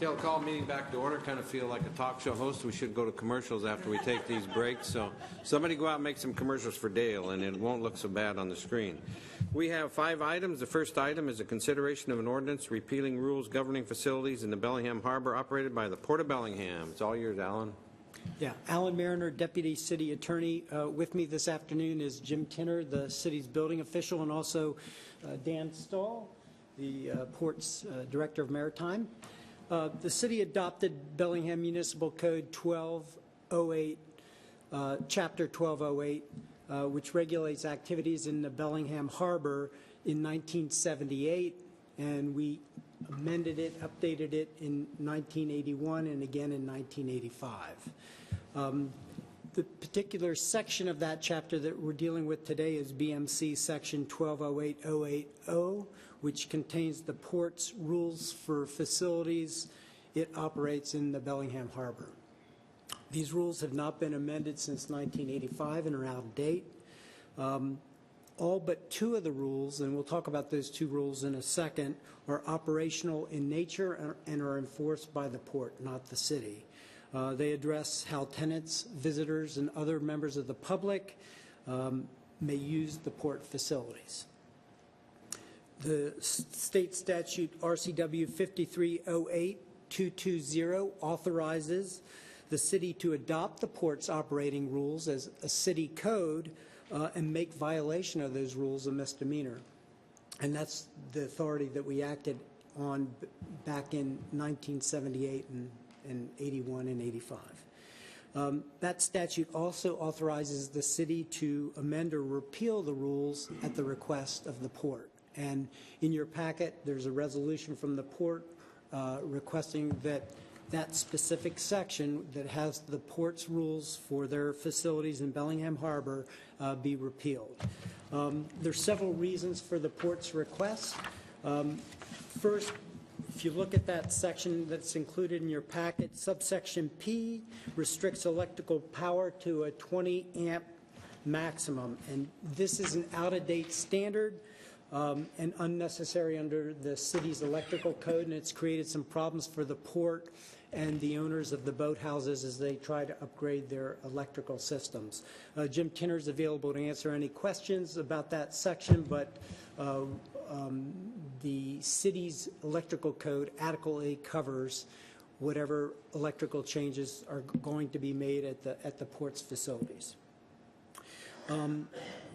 Okay, I'll call meeting back to order. Kind of feel like a talk show host. We should go to commercials after we take these breaks. So somebody go out and make some commercials for Dale, and it won't look so bad on the screen. We have 5 items. The first item is a consideration of an ordinance repealing rules governing facilities in the Bellingham Harbor operated by the Port of Bellingham. It's all yours, Alan. Yeah, Alan Mariner, Deputy City Attorney. With me this afternoon is Jim Tinner, the city's building official, and also Dan Stahl, the Port's Director of Maritime. The city adopted Bellingham Municipal Code 1208, Chapter 1208, which regulates activities in the Bellingham Harbor in 1978, and we amended it, updated it in 1981 and again in 1985. The particular section of that chapter that we're dealing with today is BMC Section 1208080, which contains the port's rules for facilities it operates in the Bellingham Harbor. These rules have not been amended since 1985 and are out of date. All but 2 of the rules, and we'll talk about those 2 rules in a second, are operational in nature and are enforced by the port, not the city. They address how tenants, visitors, and other members of the public may use the port facilities. The state statute RCW 5308-220 authorizes the city to adopt the port's operating rules as a city code and make violation of those rules a misdemeanor. And that's the authority that we acted on back in 1978 and 81 and 85. That statute also authorizes the city to amend or repeal the rules at the request of the port. And in your packet, there's a resolution from the port requesting that that specific section that has the port's rules for their facilities in Bellingham Harbor be repealed. There's several reasons for the port's request. First, if you look at that section that's included in your packet, subsection P restricts electrical power to a 20 amp maximum, and this is an out-of-date standard and unnecessary under the city's electrical code, and it's created some problems for the port and the owners of the boathouses as they try to upgrade their electrical systems. Jim Tinner is available to answer any questions about that section, but the city's electrical code adequately covers whatever electrical changes are going to be made at the port's facilities.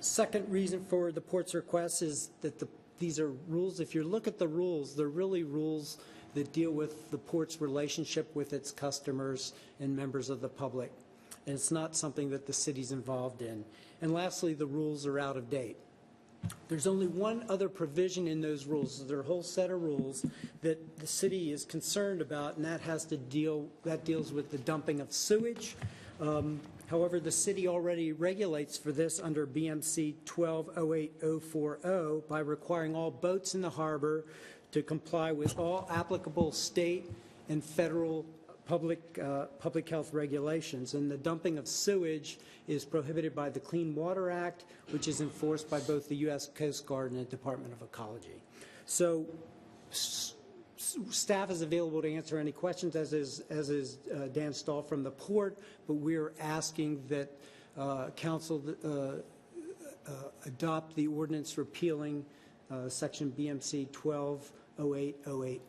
Second reason for the port's request is that these are rules. If you look at the rules, they're really rules that deal with the port's relationship with its customers and members of the public. And it's not something that the city's involved in. And lastly, the rules are out of date. There's only one other provision in those rules. There are a whole set of rules that the city is concerned about, and that deals with the dumping of sewage. However, the city already regulates for this under BMC 1208040 by requiring all boats in the harbor to comply with all applicable state and federal public health regulations. And the dumping of sewage is prohibited by the Clean Water Act, which is enforced by both the U.S. Coast Guard and the Department of Ecology. So staff is available to answer any questions, as is Dan Stahl from the port, but we're asking that council adopt the ordinance repealing section BMC 1208080.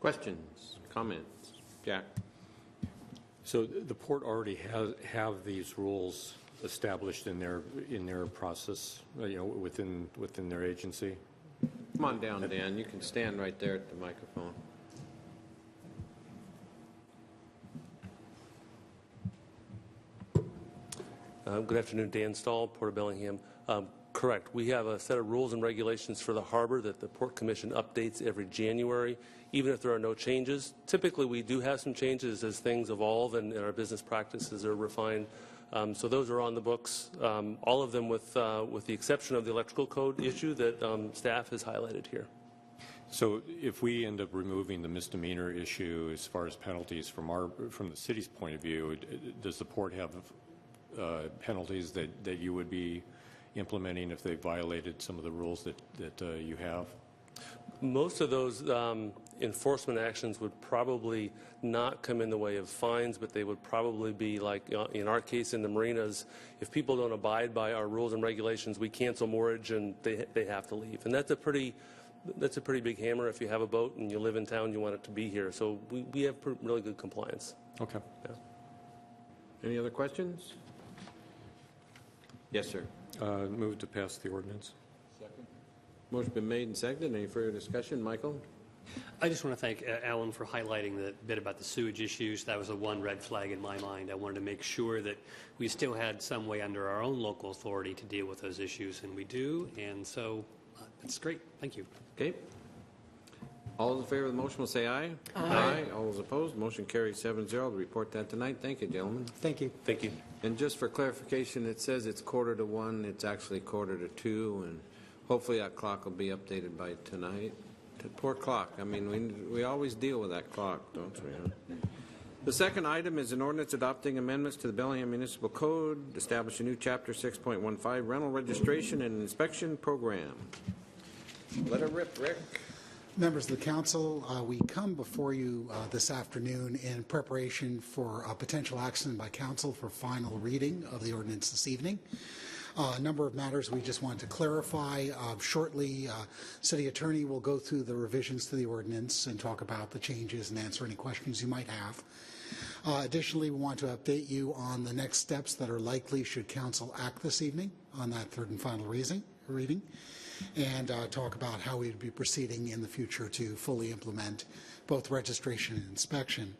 Questions, comments? Jack? So the port already have these rules established in their process, within their agency. Come on down, Dan. You can stand right there at the microphone. Good afternoon, Dan Stahl, Port of Bellingham. Correct. We have a set of rules and regulations for the harbor that the Port Commission updates every January, even if there are no changes. Typically, we do have some changes as things evolve and our business practices are refined. So those are on the books, all of them with the exception of the electrical code issue that staff has highlighted here. So if we end up removing the misdemeanor issue as far as penalties from the city's point of view, does the port have penalties that you would be implementing if they violated some of the rules that you have? Most of those enforcement actions would probably not come in the way of fines, but they would probably be like, in our case in the marinas, if people don't abide by our rules and regulations, we cancel moorage and they have to leave. And that's a pretty big hammer. If you have a boat and you live in town, you want it to be here. So we have really good compliance. Okay. Yeah. Any other questions? Yes, sir. Move to pass the ordinance. Motion been made and seconded. Any further discussion? Michael? I just want to thank Alan for highlighting the bit about the sewage issues. That was the one red flag in my mind. I wanted to make sure that we still had some way under our own local authority to deal with those issues, and we do. And so that's great. Thank you. Okay. All those in favor of the motion will say aye. Aye. All those opposed, motion carries 7-0. I'll report that tonight. Thank you, gentlemen. Thank you. Thank you. And just for clarification, it says it's 1:45. It's actually 1:45, and hopefully that clock will be updated by tonight. Poor clock. I mean, we always deal with that clock, don't we? Huh? The second item is an ordinance adopting amendments to the Bellingham Municipal Code, establish a new Chapter 6.15 rental registration and inspection program. Let it rip, Rick. Members of the council, we come before you this afternoon in preparation for a potential action by council for final reading of the ordinance this evening. A number of matters we just want to clarify. Shortly, City Attorney will go through the revisions to the ordinance and talk about the changes and answer any questions you might have. Additionally, we want to update you on the next steps that are likely should council act this evening on that third and final reading, and talk about how we would be proceeding in the future to fully implement both registration and inspection.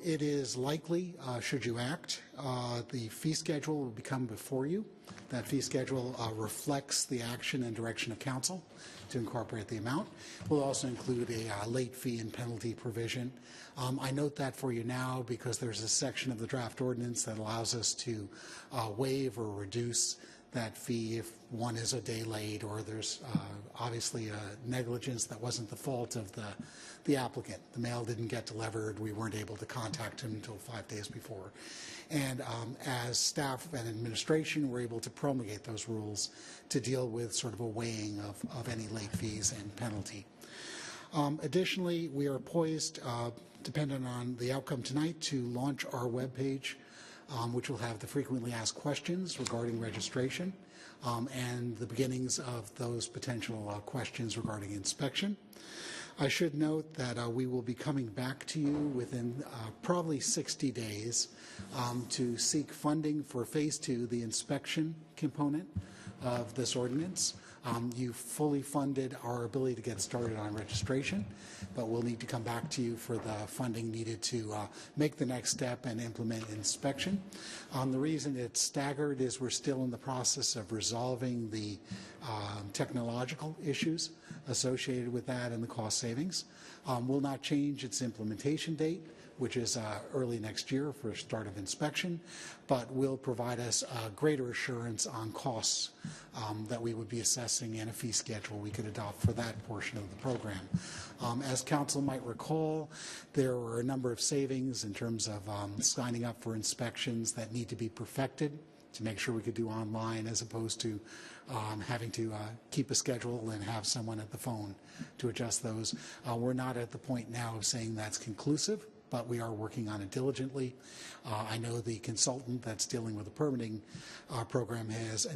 It is likely, should you act, the fee schedule will become before you. That fee schedule reflects the action and direction of council to incorporate the amount. We'll also include a late fee and penalty provision. I note that for you now because there's a section of the draft ordinance that allows us to waive or reduce that fee if one is a day late or there's obviously a negligence that wasn't the fault of the applicant. The mail didn't get delivered. We weren't able to contact him until 5 days before. And as staff and administration, we're able to promulgate those rules to deal with sort of a weighing of any late fees and penalty. Additionally, we are poised, dependent on the outcome tonight, to launch our webpage, which will have the frequently asked questions regarding registration and the beginnings of those potential questions regarding inspection. I should note that we will be coming back to you within probably 60 days to seek funding for Phase 2, the inspection component of this ordinance. You fully funded our ability to get started on registration, but we'll need to come back to you for the funding needed to make the next step and implement inspection. The reason it's staggered is we're still in the process of resolving the technological issues associated with that and the cost savings. Will not change its implementation date, which is early next year for start of inspection, but will provide us greater assurance on costs that we would be assessing and a fee schedule we could adopt for that portion of the program. As council might recall, there were a number of savings in terms of signing up for inspections that need to be perfected to make sure we could do online as opposed to having to keep a schedule and have someone at the phone to adjust those. We're not at the point now of saying that's conclusive, but we are working on it diligently. I know the consultant that's dealing with the permitting program has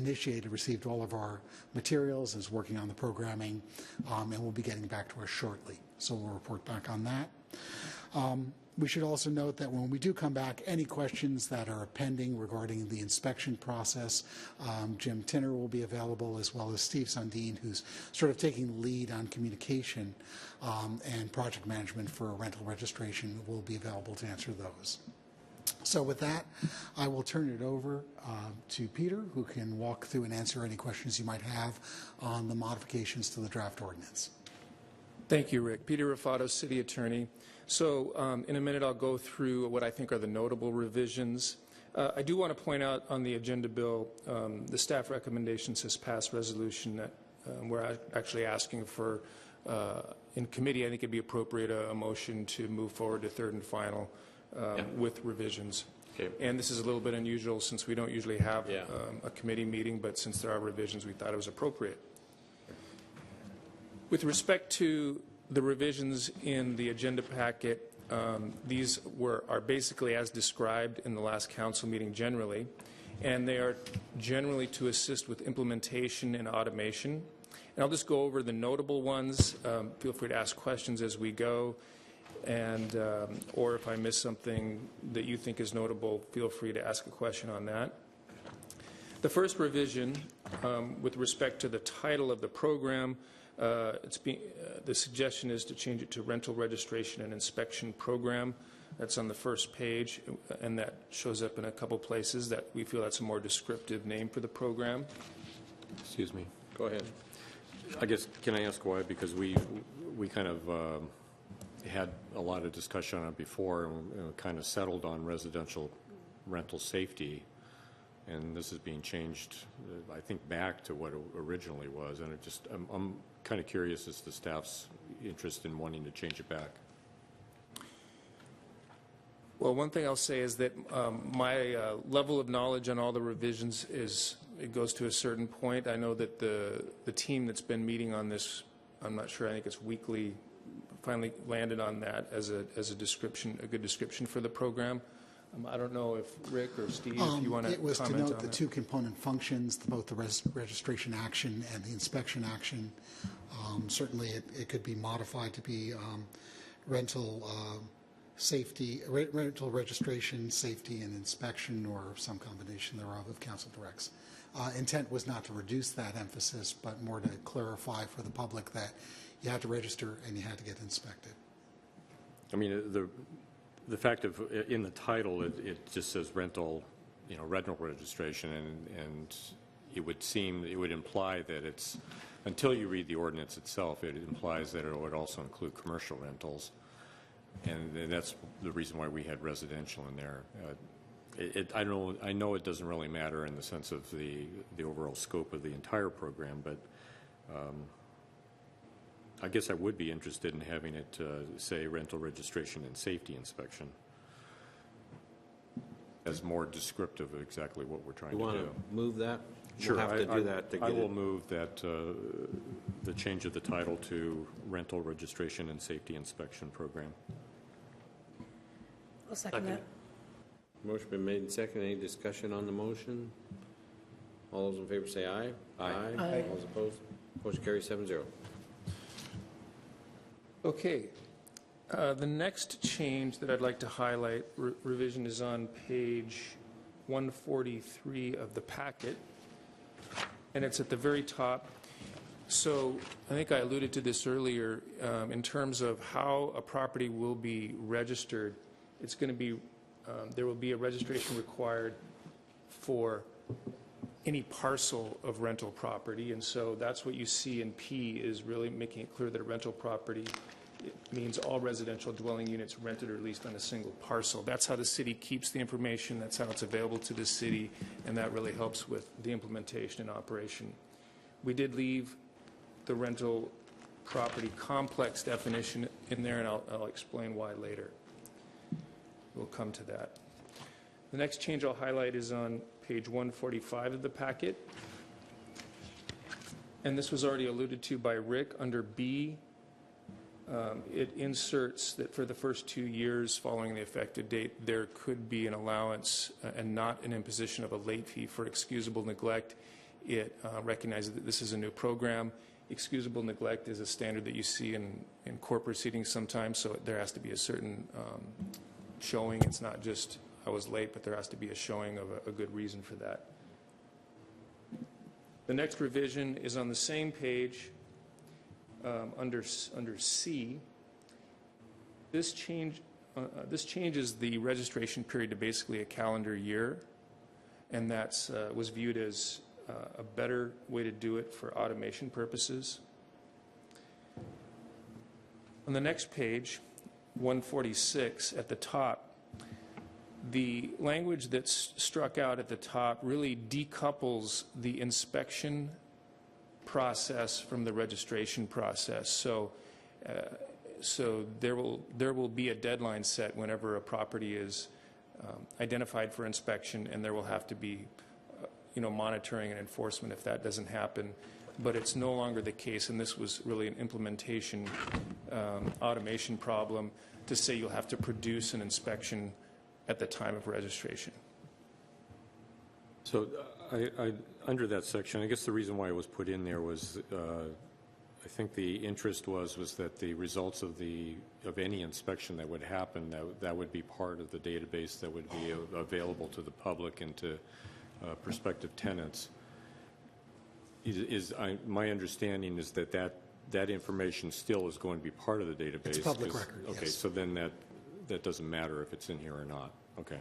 received all of our materials, is working on the programming, and will be getting back to us shortly. So we'll report back on that. We should also note that when we do come back, any questions that are pending regarding the inspection process, Jim Tinner will be available, as well as Steve Sundin, who's sort of taking the lead on communication and project management for rental registration, will be available to answer those. So with that, I will turn it over to Peter, who can walk through and answer any questions you might have on the modifications to the draft ordinance. Thank you, Rick. Peter Raffato, City Attorney. So in a minute, I'll go through what I think are the notable revisions. I do want to point out on the agenda bill, the staff recommendation says pass resolution that we're actually asking for, in committee, I think it'd be appropriate a motion to move forward to third and final with revisions. Okay. And this is a little bit unusual since we don't usually have a committee meeting, but since there are revisions, we thought it was appropriate. With respect to the revisions in the agenda packet, these are basically as described in the last council meeting generally, and they are generally to assist with implementation and automation. And I'll just go over the notable ones. Feel free to ask questions as we go, and or if I miss something that you think is notable, feel free to ask a question on that. The first revision, with respect to the title of the program, the suggestion is to change it to Rental Registration and Inspection Program. That's on the first page, and that shows up in a couple places that we feel that's a more descriptive name for the program. Excuse me. Go ahead. I guess, can I ask why? Because we kind of had a lot of discussion on it before, and kind of settled on residential rental safety, and this is being changed, I think, back to what it originally was, and I'm kind of curious as to staff's interest in wanting to change it back. Well, one thing I'll say is that my level of knowledge on all the revisions it goes to a certain point. I know that the team that's been meeting on this, I'm not sure, I think it's weekly, finally landed on that as a description, a good description for the program. I don't know if Rick or Steve, if you want to comment on that. It was to note the two component functions, both the registration action and the inspection action. Certainly, it could be modified to be rental safety, rental registration, safety, and inspection, or some combination thereof if council directs. Intent was not to reduce that emphasis, but more to clarify for the public that you had to register and you had to get inspected. I mean, the fact of in the title, it just says rental, rental registration, and it would imply that it's, until you read the ordinance itself, it implies that it would also include commercial rentals, and that's the reason why we had residential in there. I know it doesn't really matter in the sense of the overall scope of the entire program, but I guess I would be interested in having it say rental registration and safety inspection as more descriptive of exactly what we're trying to do. You want to move that? Sure. We'll have to do that to get I will it. move that the change of the title to rental registration and safety inspection program. I'll second that. Motion been made and seconded. Any discussion on the motion? All those in favor say aye. Aye. Aye. All those opposed? Motion carries 7-0. Okay. The next change that I'd like to highlight, revision, is on page 143 of the packet, and it's at the very top. So I think I alluded to this earlier in terms of how a property will be registered. It's going to be, there will be a registration required for any parcel of rental property, and so that's what you see in P, is really making it clear that a rental property, it means all residential dwelling units rented or leased on a single parcel. That's how the city keeps the information, that's how it's available to the city, and that really helps with the implementation and operation. We did leave the rental property complex definition in there, and I'll explain why later. We'll come to that. The next change I'll highlight is on page 145 of the packet. And this was already alluded to by Rick under B. It inserts that for the first 2 years following the effective date, there could be an allowance and not an imposition of a late fee for excusable neglect. It recognizes that this is a new program. Excusable neglect is a standard that you see in court proceedings sometimes, so there has to be a certain showing. It's not just I was late, but there has to be a showing of a good reason for that. The next revision is on the same page under C. This changes the registration period to basically a calendar year, and that's was viewed as a better way to do it for automation purposes. On the next page, 146 at the top, the language that's struck out at the top really decouples the inspection process from the registration process. So there will be a deadline set whenever a property is identified for inspection, and there will have to be monitoring and enforcement if that doesn't happen. but it's no longer the case, and this was really an implementation automation problem to say you'll have to produce an inspection at the time of registration. So under that section, I guess the reason why it was put in there was I think the interest was that the results of any inspection that would happen, that would be part of the database that would be available to the public and to prospective tenants. My understanding is that information still is going to be part of the database. It's public record, Okay, yes. so then that doesn't matter if it's in here or not. Okay.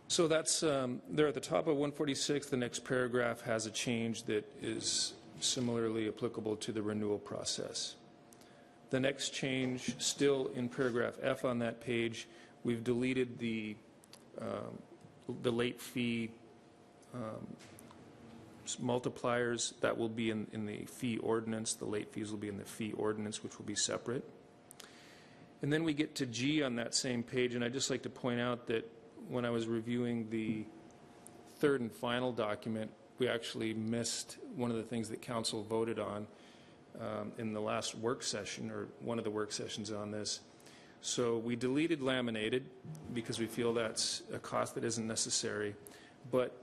So that's, there at the top of 146, the next paragraph has a change that is similarly applicable to the renewal process. The next change, still in paragraph F on that page, we've deleted the late fee multipliers. That will be in the fee ordinance. The late fees will be in the fee ordinance, which will be separate. And then we get to G on that same page, and I'd just like to point out that when I was reviewing the third and final document, we actually missed one of the things that council voted on in the last work session, or one of the work sessions on this. So we deleted laminated because we feel that's a cost that isn't necessary. But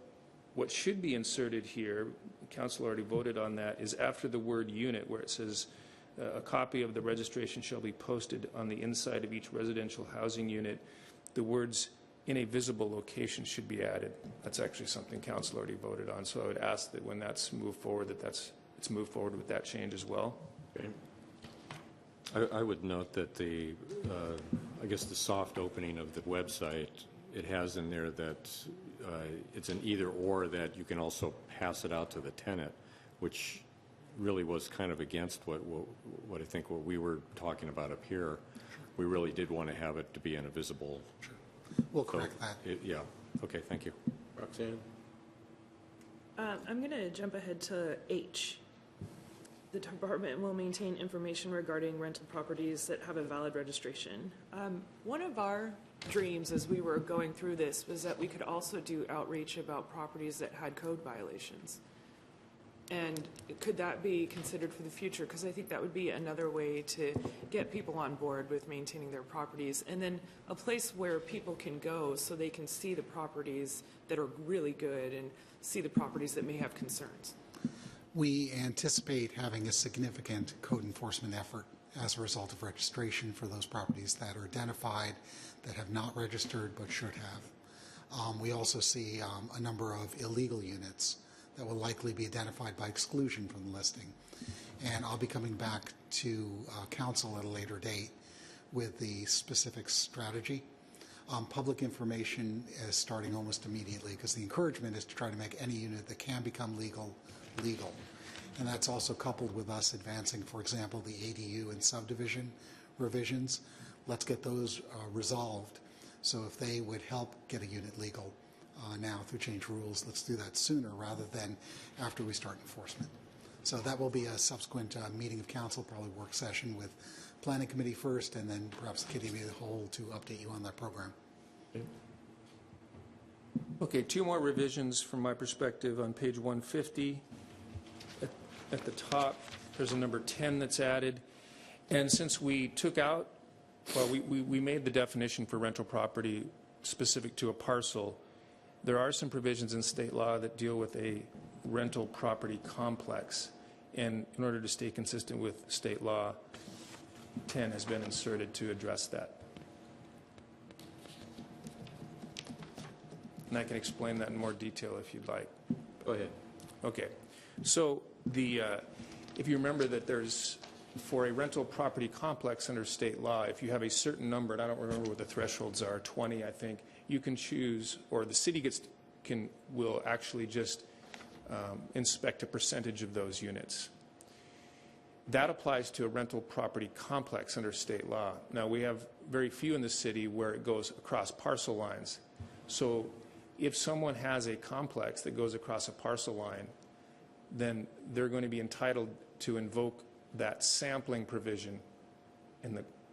what should be inserted here, council already voted on that, is after the word unit, where it says a copy of the registration shall be posted on the inside of each residential housing unit, the words in a visible location should be added. That's actually something council already voted on. So I would ask that when that's moved forward, it's moved forward with that change as well. Okay. I would note that I guess the soft opening of the website, it has in there that it's an either or, that you can also pass it out to the tenant, which really was kind of against what I think what we were talking about up here. We really did want to have it to be in a visible. Sure. We'll correct that. Yeah. Okay, thank you. Roxanne? I'm going to jump ahead to H. The department will maintain information regarding rental properties that have a valid registration. One of our dreams as we were going through this was that we could also do outreach about properties that had code violations. And could that be considered for the future? Because I think that would be another way to get people on board with maintaining their properties. And then a place where people can go so they can see the properties that are really good and see the properties that may have concerns. We anticipate having a significant code enforcement effort as a result of registration for those properties that are identified, that have not registered but should have. We also see a number of illegal units that will likely be identified by exclusion from the listing. And I'll be coming back to council at a later date with the specific strategy. Public information is starting almost immediately, because the encouragement is to try to make any unit that can become legal. And that's also coupled with us advancing, for example, the ADU and subdivision revisions. Let's get those resolved. So if they would help get a unit legal now through change rules, let's do that sooner rather than after we start enforcement. So that will be a subsequent meeting of council, probably work session with planning committee first, and then perhaps the committee of the whole to update you on that program. Okay, two more revisions from my perspective on page 150. At the top, there's a number 10 that's added. And since we took out, well, we made the definition for rental property specific to a parcel, there are some provisions in state law that deal with a rental property complex. And in order to stay consistent with state law, 10 has been inserted to address that. And I can explain that in more detail if you'd like. Go ahead. Okay. So if you remember that there's, for a rental property complex under state law, if you have a certain number, and I don't remember what the thresholds are, 20, I think, you can choose, or the city will actually just inspect a percentage of those units. That applies to a rental property complex under state law. Now, we have very few in the city where it goes across parcel lines. So if someone has a complex that goes across a parcel line, then they're going to be entitled to invoke that sampling provision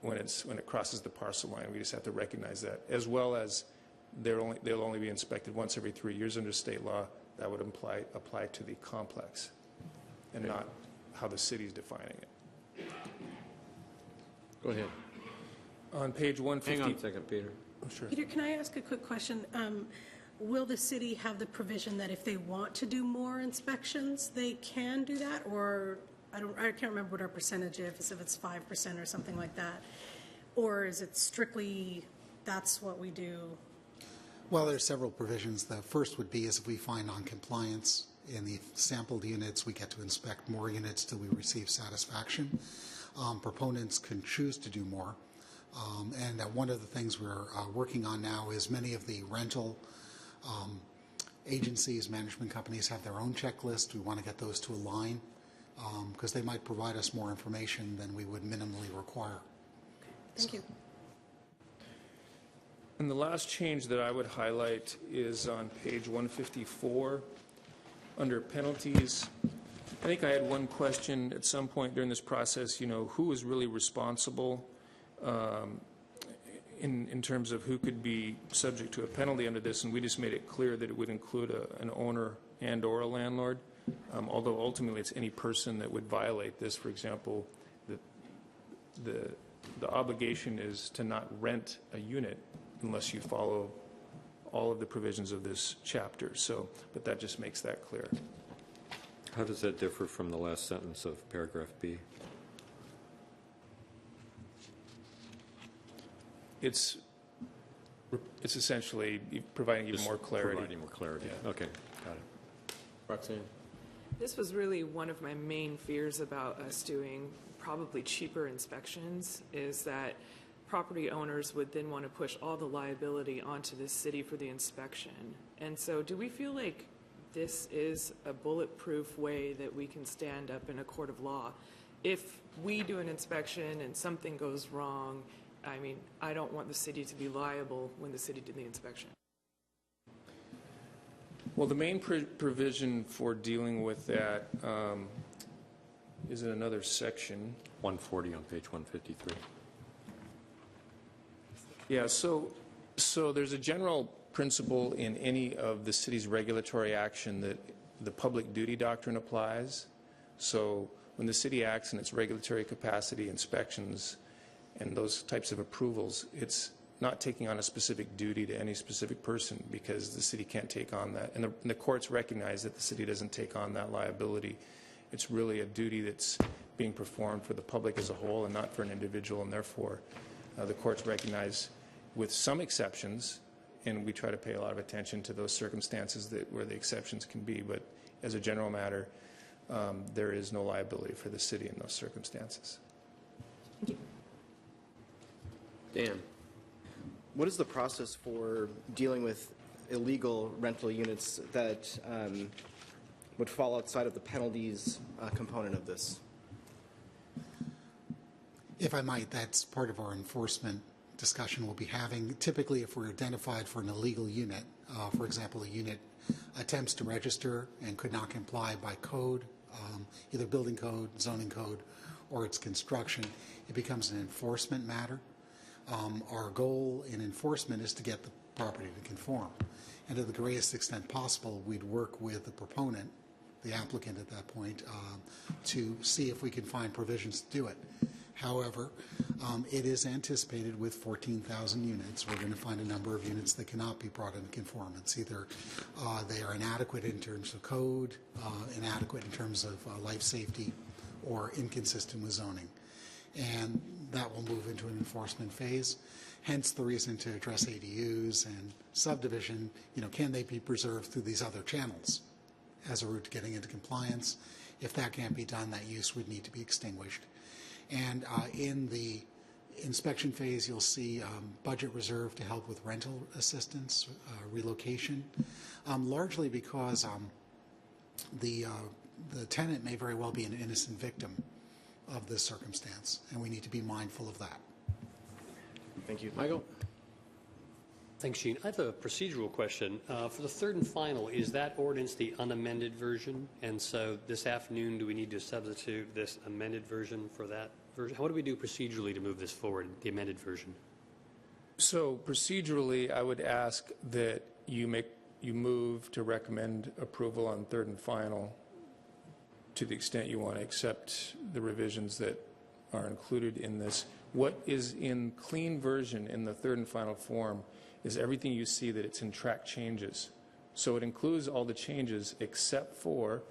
when it crosses the parcel line. We just have to recognize that, as well as they'll only be inspected once every 3 years under state law. that would apply to the complex and not how the city's defining it. Go ahead. On page 150. Hang on a second, Peter. Oh, sure. Peter, can I ask a quick question? Will the city have the provision that if they want to do more inspections, they can do that? Or I can't remember what our percentage is, if it's 5% or something like that. Or is it strictly that's what we do? Well, there's several provisions. The first would be is if we find noncompliance in the sampled units, we get to inspect more units till we receive satisfaction. Proponents can choose to do more. And one of the things we're working on now is many of the rental agencies, management companies have their own checklist. We want to get those to align because they might provide us more information than we would minimally require. Thank you. And the last change that I would highlight is on page 154 under penalties. I think I had one question at some point during this process, who is really responsible in terms of who could be subject to a penalty under this, and we just made it clear that it would include an owner and or a landlord, although ultimately it's any person that would violate this. For example, the obligation is to not rent a unit unless you follow all of the provisions of this chapter. But that just makes that clear. How does that differ from the last sentence of paragraph B? It's essentially providing even more clarity. Providing more clarity. Yeah. Okay, got it. Roxanne? This was really one of my main fears about us doing probably cheaper inspections, is that property owners would then want to push all the liability onto the city for the inspection. And so do we feel like this is a bulletproof way that we can stand up in a court of law? If we do an inspection and something goes wrong, I mean, I don't want the city to be liable when the city did the inspection. Well, the main provision for dealing with that is in another section. 140 on page 153. Yeah, so there's a general principle in any of the city's regulatory action that the public duty doctrine applies. So when the city acts in its regulatory capacity, inspections, and those types of approvals, it's not taking on a specific duty to any specific person because the city can't take on that. And the courts recognize that the city doesn't take on that liability. It's really a duty that's being performed for the public as a whole and not for an individual, and therefore the courts recognize, with some exceptions, and we try to pay a lot of attention to those circumstances where the exceptions can be, but as a general matter, there is no liability for the city in those circumstances. Thank you. Dan? What is the process for dealing with illegal rental units that would fall outside of the penalties component of this? If I might, that's part of our enforcement discussion we'll be having. Typically, if we're identified for an illegal unit, for example, a unit attempts to register and could not comply by code, either building code, zoning code, or its construction, it becomes an enforcement matter. Our goal in enforcement is to get the property to conform. And to the greatest extent possible, we'd work with the proponent, the applicant at that point, to see if we can find provisions to do it. However, it is anticipated with 14,000 units, we're going to find a number of units that cannot be brought into conformance. Either they are inadequate in terms of code, inadequate in terms of life safety, or inconsistent with zoning. And that will move into an enforcement phase. Hence the reason to address ADUs and subdivision, can they be preserved through these other channels as a route to getting into compliance? If that can't be done, that use would need to be extinguished. And in the inspection phase, you'll see budget reserve to help with rental assistance, relocation, largely because the tenant may very well be an innocent victim of this circumstance, and we need to be mindful of that. Thank you. Michael? Thanks, Gene. I have a procedural question. For the third and final, is that ordinance the unamended version? And so this afternoon, do we need to substitute this amended version for that version? What do we do procedurally to move this forward, the amended version? So procedurally, I would ask that you make you move to recommend approval on third and final to the extent you want to accept the revisions that are included in this. What is in clean version in the third and final form is everything you see that it's in track changes. So it includes all the changes except for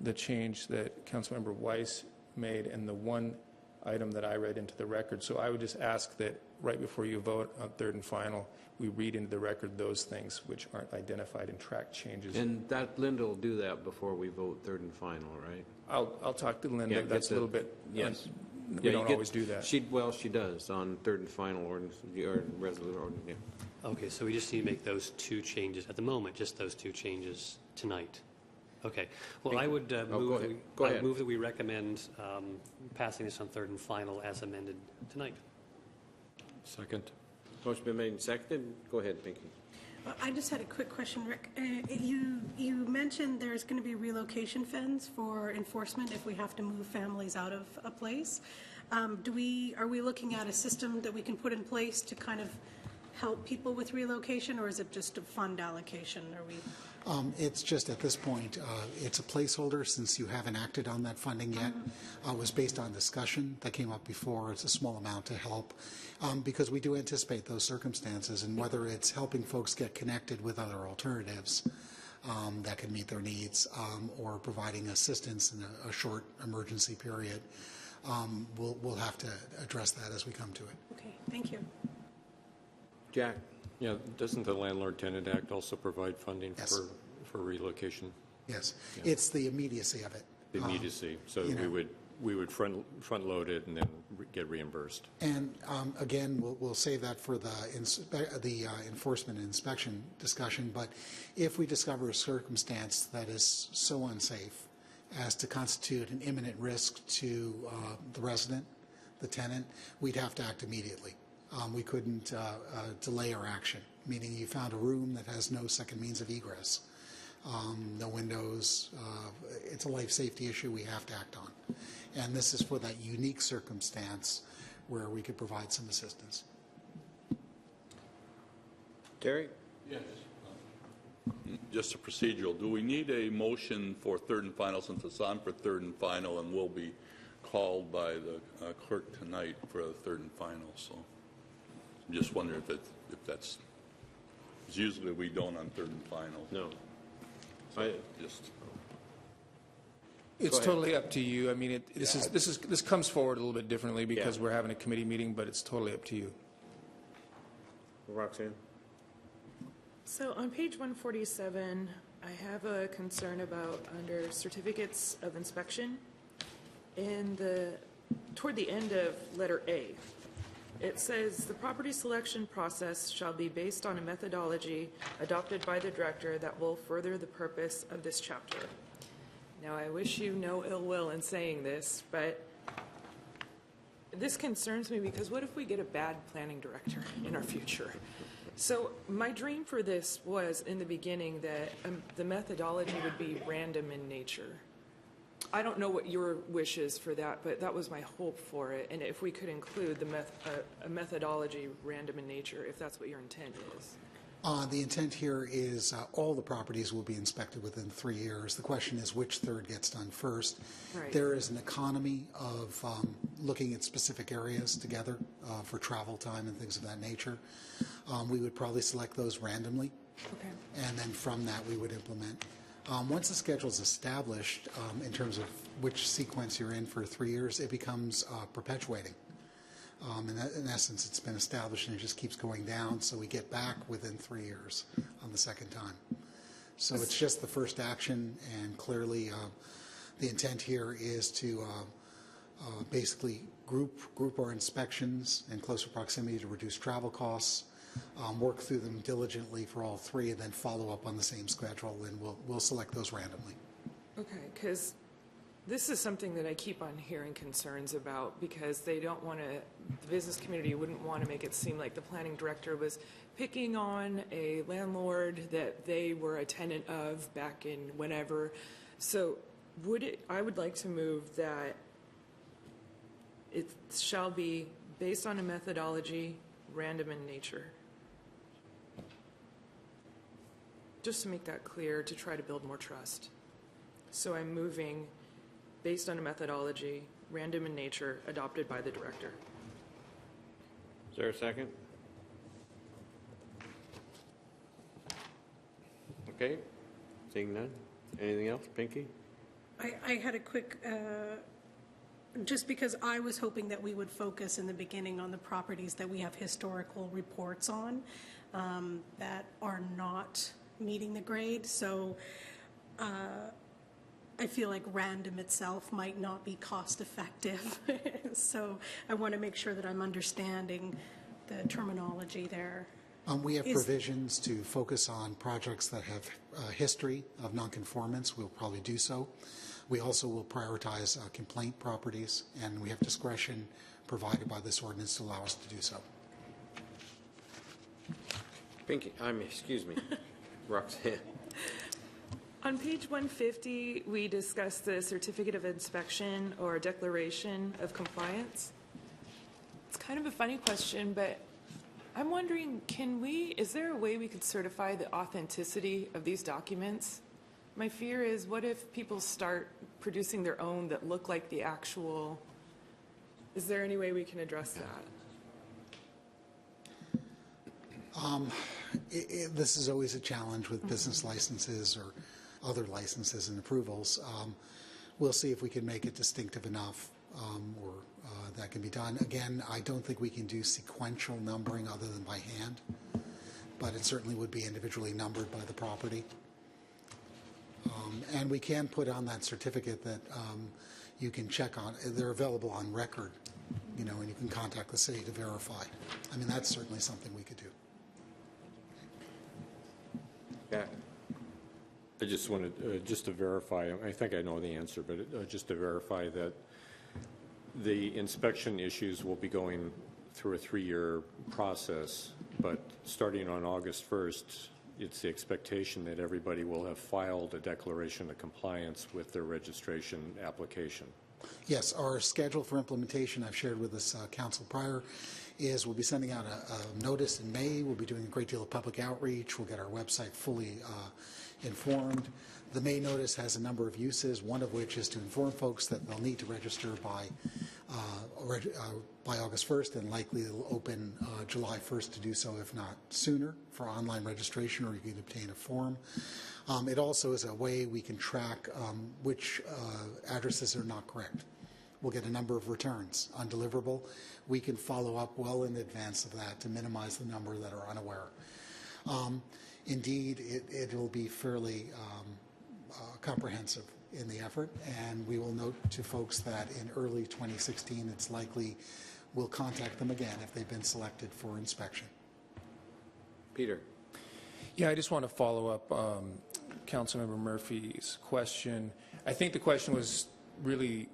the change that Councilmember Weiss made and the one item that I read into the record. So I would just ask that right before you vote on third and final, we read into the record those things which aren't identified in track changes. And that Linda will do that before we vote third and final, right? I'll talk to Linda. Yeah, That's a little bit. Yes. We don't always do that. She does on third and final ordinance, or resolution ordinance, yeah. Okay, so we just need to make those two changes at the moment, just those two changes tonight. Okay. Well, I would go move, ahead. Go I ahead. move that we recommend passing this on third and final as amended tonight. Second. Motion been made and seconded. Go ahead, Pinky. I just had a quick question, Rick. You mentioned there's going to be relocation funds for enforcement if we have to move families out of a place. Are we looking at a system that we can put in place to kind of help people with relocation, or is it just a fund allocation? It's just at this point, it's a placeholder since you haven't acted on that funding yet. It was based on discussion that came up before. It's a small amount to help because we do anticipate those circumstances, and whether it's helping folks get connected with other alternatives that can meet their needs or providing assistance in a short emergency period, we'll have to address that as we come to it. Okay, thank you. Jack? Yeah, doesn't the Landlord-Tenant Act also provide funding Yes. for relocation? Yes, Yeah. it's the immediacy of it. The immediacy. So you know. we would front load it and then get reimbursed. And again, we'll save that for the enforcement and inspection discussion. But if we discover a circumstance that is so unsafe as to constitute an imminent risk to the resident, the tenant, we'd have to act immediately. We couldn't delay our action, meaning you found a room that has no second means of egress, no windows. It's a life safety issue we have to act on. And this is for that unique circumstance where we could provide some assistance. Terry? Yes. Just a procedural. Do we need a motion for third and final since it's on for third and final and will be called by the clerk tonight for the third and final? So I'm just wondering if that's, because usually we don't on third and final. No. So just. It's totally up to you. I mean, this comes forward a little bit differently because we're having a committee meeting, but it's totally up to you. Roxanne? So on page 147, I have a concern about under certificates of inspection. Toward the end of letter A, it says the property selection process shall be based on a methodology adopted by the director that will further the purpose of this chapter. Now, I wish you no ill will in saying this, but this concerns me because what if we get a bad planning director in our future? So my dream for this was in the beginning that the methodology would be random in nature. I don't know what your wish is for that, but that was my hope for it. And if we could include a methodology random in nature, if that's what your intent is. The intent here is all the properties will be inspected within 3 years. The question is which third gets done first. Right. There is an economy of looking at specific areas together for travel time and things of that nature. We would probably select those randomly. Okay. And then from that we would implement. Once the schedule is established in terms of which sequence you're in for 3 years, it becomes perpetuating. In essence, it's been established and it just keeps going down, so we get back within 3 years on the second time. So it's just the first action, and clearly the intent here is to basically group our inspections in closer proximity to reduce travel costs, work through them diligently for all three, and then follow up on the same schedule, and we'll select those randomly. Okay, because this is something that I keep on hearing concerns about because they don't want to, the business community wouldn't want to make it seem like the planning director was picking on a landlord that they were a tenant of back in whenever. So I would like to move that it shall be based on a methodology, random in nature. just to make that clear, to try to build more trust. So I'm moving based on a methodology, random in nature, adopted by the director. Is there a second? Okay, seeing none. Anything else, Pinky? I had a quick, just because I was hoping that we would focus in the beginning on the properties that we have historical reports on that are not meeting the grade. So I feel like random itself might not be cost effective. So I want to make sure that I'm understanding the terminology there. We have provisions to focus on projects that have history of nonconformance. We'll probably do so. We also will prioritize complaint properties, and we have discretion provided by this ordinance to allow us to do so. Pinky, excuse me, Roxanne. On page 150, we discussed the certificate of inspection or declaration of compliance. It's kind of a funny question, but I'm wondering, is there a way we could certify the authenticity of these documents? My fear is, what if people start producing their own that look like the actual? Is there any way we can address that? This is always a challenge with business licenses or other licenses and approvals. We'll see if we can make it distinctive enough or that can be done. Again, I don't think we can do sequential numbering other than by hand, but it certainly would be individually numbered by the property. And we can put on that certificate that you can check on. They're available on record, and you can contact the city to verify. I mean, that's certainly something we could do. Yeah. I just wanted just to verify, I think I know the answer, but just to verify that the inspection issues will be going through a 3-year process, but starting on August 1st, it's the expectation that everybody will have filed a declaration of compliance with their registration application. Yes, our schedule for implementation, I've shared with this council prior, is we'll be sending out a notice in May. We'll be doing a great deal of public outreach. We'll get our website fully informed. The May notice has a number of uses, one of which is to inform folks that they'll need to register by August 1st, and likely it'll open July 1st to do so, if not sooner, for online registration, or you can obtain a form. It also is a way we can track which addresses are not correct. We'll get a number of returns, undeliverable. We can follow up well in advance of that to minimize the number that are unaware. Indeed, it'll be fairly comprehensive in the effort, and we will note to folks that in early 2016, it's likely we'll contact them again if they've been selected for inspection. Peter. Yeah, I just want to follow up Councilmember Murphy's question. I think the question was really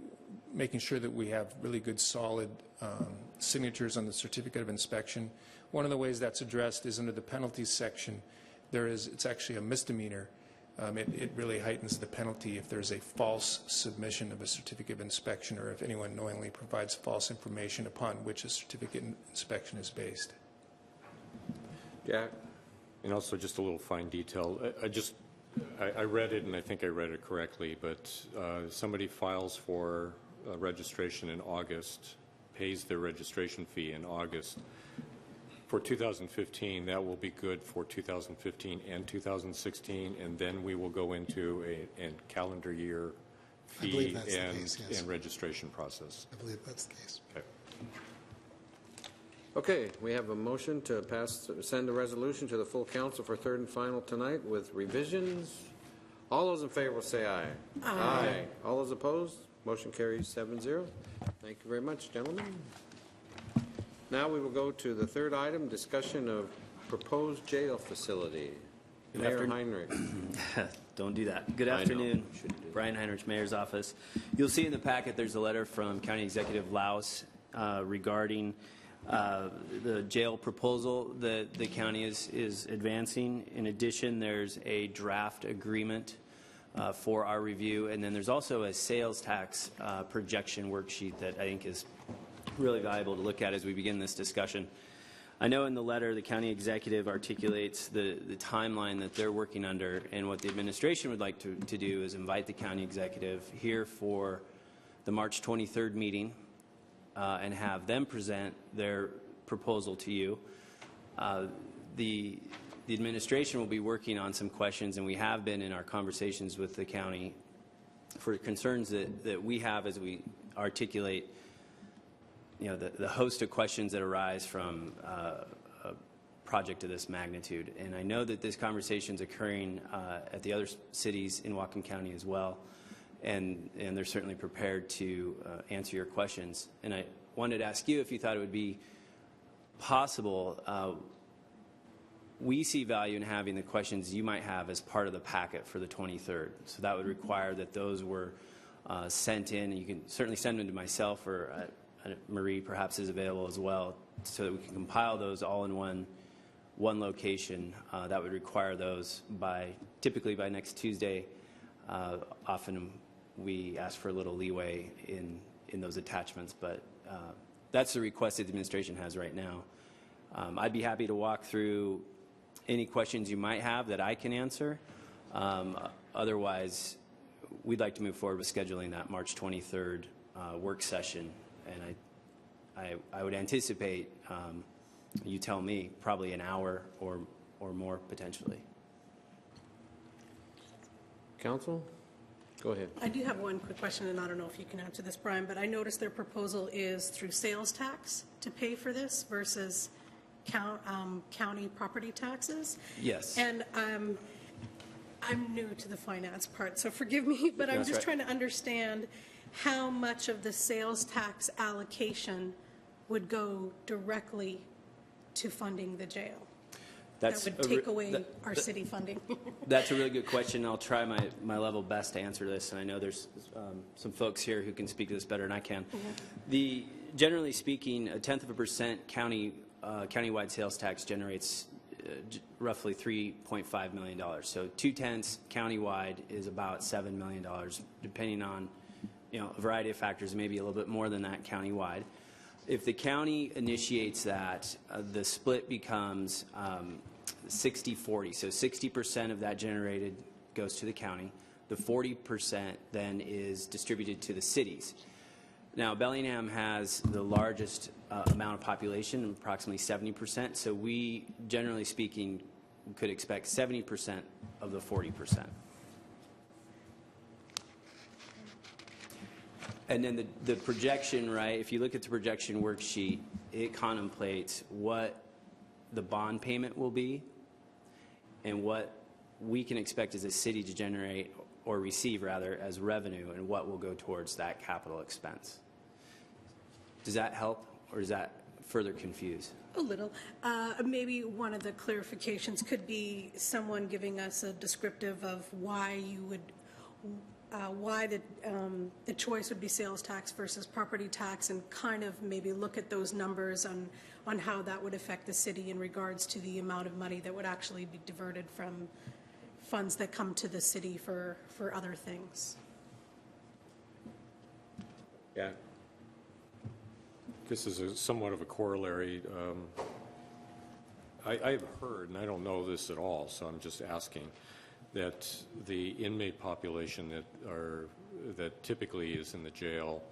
making sure that we have really good, solid signatures on the certificate of inspection. One of the ways that's addressed is under the penalties section. It's actually a misdemeanor. It really heightens the penalty if there's a false submission of a certificate of inspection, or if anyone knowingly provides false information upon which a certificate of inspection is based. Jack? And also just a little fine detail. I read it, and I think I read it correctly, but somebody files for registration in August, pays their registration fee in August. For 2015, that will be good for 2015 and 2016, and then we will go into a calendar year fee and registration process. I believe that's the case. Okay. Okay, we have a motion to send the resolution to the full council for third and final tonight with revisions. All those in favor will say aye. Aye. All those opposed? Motion carries 7-0. Thank you very much, gentlemen. Now we will go to the third item, discussion of proposed jail facility. Mayor Heinrich. Don't do that. Good afternoon. Brian Heinrich, Mayor's Office. You'll see in the packet there's a letter from County Executive Laus regarding the jail proposal that the county is advancing. In addition, there's a draft agreement for our review, and then there's also a sales tax projection worksheet that I think is really valuable to look at as we begin this discussion. I know in the letter the county executive articulates the timeline that they're working under, and what the administration would like to do is invite the county executive here for the March 23rd meeting and have them present their proposal to you. The administration will be working on some questions, and we have been in our conversations with the county for concerns that we have as we articulate, you know, the host of questions that arise from a project of this magnitude. And I know that this conversation is occurring at the other cities in Whatcom County as well, and they're certainly prepared to answer your questions. And I wanted to ask you if you thought it would be possible. We see value in having the questions you might have as part of the packet for the 23rd. So that would require that those were sent in. You can certainly send them to myself, or Marie perhaps is available as well, so that we can compile those all in one location. That would require those typically by next Tuesday. Often we ask for a little leeway in those attachments, but that's the request that the administration has right now. I'd be happy to walk through any questions you might have that I can answer. Otherwise, we'd like to move forward with scheduling that March 23rd work session, and I would anticipate, you tell me, probably an hour or more potentially. Council? Go ahead. I do have one quick question, and I don't know if you can answer this, Brian, but I noticed their proposal is through sales tax to pay for this versus county property taxes. Yes. And I'm new to the finance part, so forgive me, but I'm just trying to understand how much of the sales tax allocation would go directly to funding the jail. That would take away our city funding. That's a really good question. I'll try my level best to answer this, and I know there's some folks here who can speak to this better than I can. Mm-hmm. Generally speaking, 0.1% countywide sales tax generates roughly $3.5 million. So 0.2 countywide is about $7 million, depending on a variety of factors, maybe a little bit more than that countywide. If the county initiates that, the split becomes 60-40. So 60% of that generated goes to the county. The 40% then is distributed to the cities. Now, Bellingham has the largest amount of population, approximately 70%. So we, generally speaking, could expect 70% of the 40%. And then the projection, right, if you look at the projection worksheet, it contemplates what the bond payment will be and what we can expect as a city to generate or receive, rather, as revenue, and what will go towards that capital expense. Does that help, or does that further confuse? A little. Maybe one of the clarifications could be someone giving us a descriptive of why you would why the choice would be sales tax versus property tax, and kind of maybe look at those numbers on how that would affect the city in regards to the amount of money that would actually be diverted from funds that come to the city for other things. Yeah. This is somewhat of a corollary. I've heard, and I don't know this at all, so I'm just asking, that the inmate population that typically is in the jail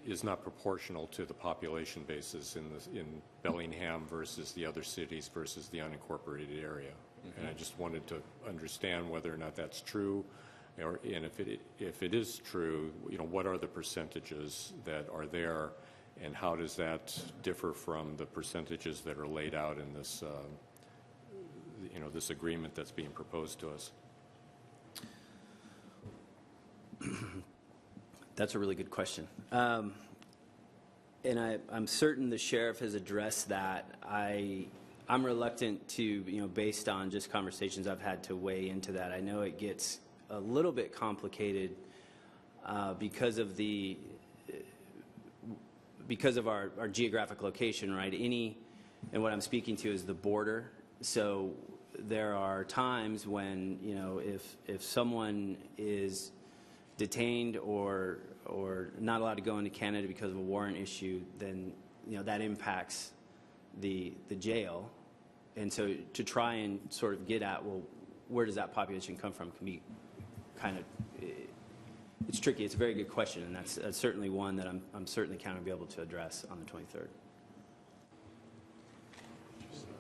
is not proportional to the population basis in Bellingham versus the other cities versus the unincorporated area. Mm-hmm. And I just wanted to understand whether or not that's true, and if it is true, what are the percentages that are there, and how does that differ from the percentages that are laid out in this this agreement that's being proposed to us? That's a really good question. And I'm certain the sheriff has addressed that. I'm reluctant to, based on just conversations I've had, to weigh into that. I know it gets a little bit complicated because of our geographic location, right? And what I'm speaking to is the border. So there are times when, if someone is detained or not allowed to go into Canada because of a warrant issue, then, that impacts the jail. And so to try and sort of get at, well, where does that population come from can be kind of, it's tricky. It's a very good question, and that's certainly one that I'm certainly counting to be able to address on the 23rd.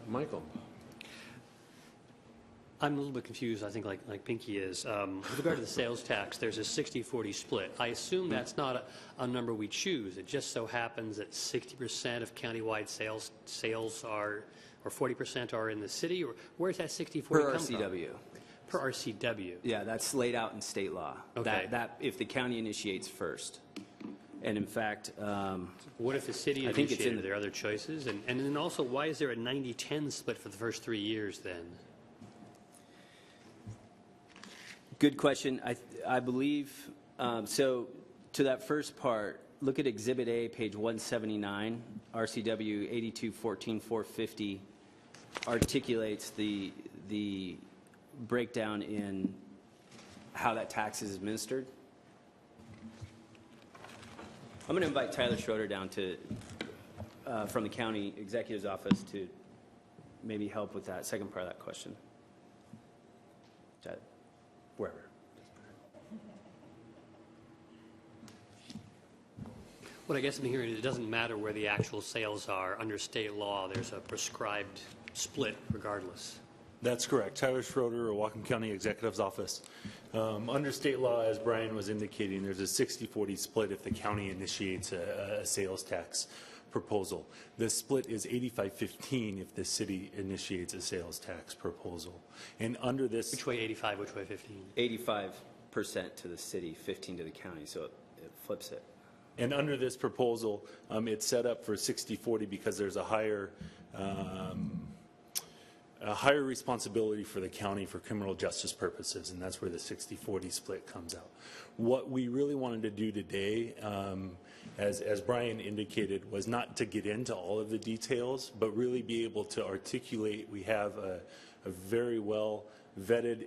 Michael. I'm a little bit confused, I think, like Pinky is. With regard to the sales tax, there's a 60-40 split. I assume that's not a number we choose. It just so happens that 60% of countywide sales are, or 40% are in the city, or where's that 60-40 Per come from? RCW. Per RCW. Yeah, that's laid out in state law. Okay. That if the county initiates first. And in fact, what if the city I think it's initiated? Are there other choices? And then also, why is there a 90-10 split for the first 3 years then? good question. I believe, so to that first part, look at Exhibit A, page 179, RCW 8214-450 articulates the breakdown in how that tax is administered. I'm going to invite Tyler Schroeder down to from the county executive's office to maybe help with that second part of that question. Wherever. What I guess I'm hearing is it doesn't matter where the actual sales are. Under state law, there's a prescribed split regardless. That's correct. Tyler Schroeder, Whatcom County Executive's Office. Under state law, as Brian was indicating, there's a 60-40 split if the county initiates a sales tax proposal. The split is 85-15 if the city initiates a sales tax proposal. And under this... Which way 85, which way 15? 85% to the city, 15 to the county, so it flips it. And under this proposal, it's set up for 60-40 because there's a higher responsibility for the county for criminal justice purposes, and that's where the 60-40 split comes out. What we really wanted to do today, as Brian indicated, was not to get into all of the details, but really be able to articulate. We have a very well vetted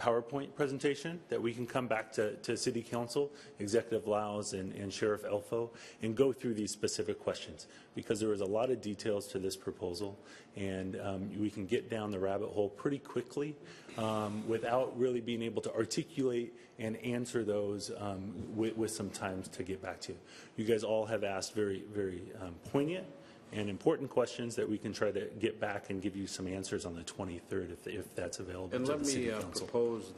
PowerPoint presentation that we can come back to City Council, Executive Laus, and Sheriff Elfo, and go through these specific questions, because there is a lot of details to this proposal, and we can get down the rabbit hole pretty quickly without really being able to articulate and answer those with some time to get back to you. You guys all have asked very, very poignant and important questions that we can try to get back and give you some answers on the 23rd if that's available and to the City Council. And let me propose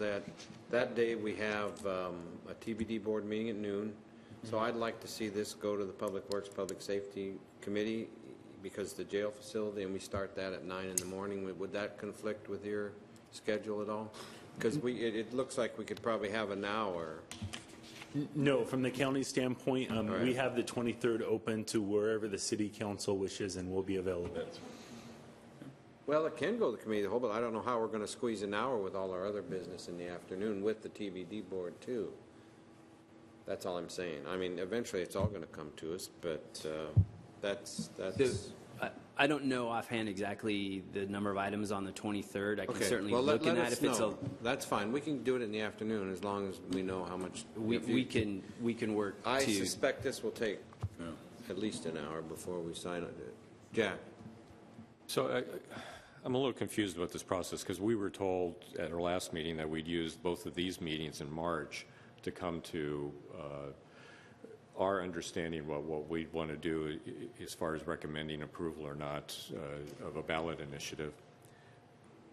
that day we have a TBD board meeting at noon. So I'd like to see this go to the Public Works, Public Safety Committee, because the jail facility, and we start that at 9 in the morning. Would that conflict with your schedule at all? Because it looks like we could probably have an hour. No, from the county standpoint, right. We have the 23rd open to wherever the City Council wishes, and we'll be available. Well, it can go to the committee of the whole, but I don't know how we're going to squeeze an hour with all our other business in the afternoon with the TBD board too. That's all I'm saying. I mean, eventually it's all going to come to us, but that's. I don't know offhand exactly the number of items on the 23rd. I can Okay. certainly Well, look at let us if it's know. That's fine. We can do it in the afternoon as long as we know how much. we can work. I to suspect this will take at least an hour before we sign it. Jack. So I'm a little confused about this process, because we were told at our last meeting that we'd use both of these meetings in March to come to our understanding of what we'd want to do as far as recommending approval or not of a ballot initiative.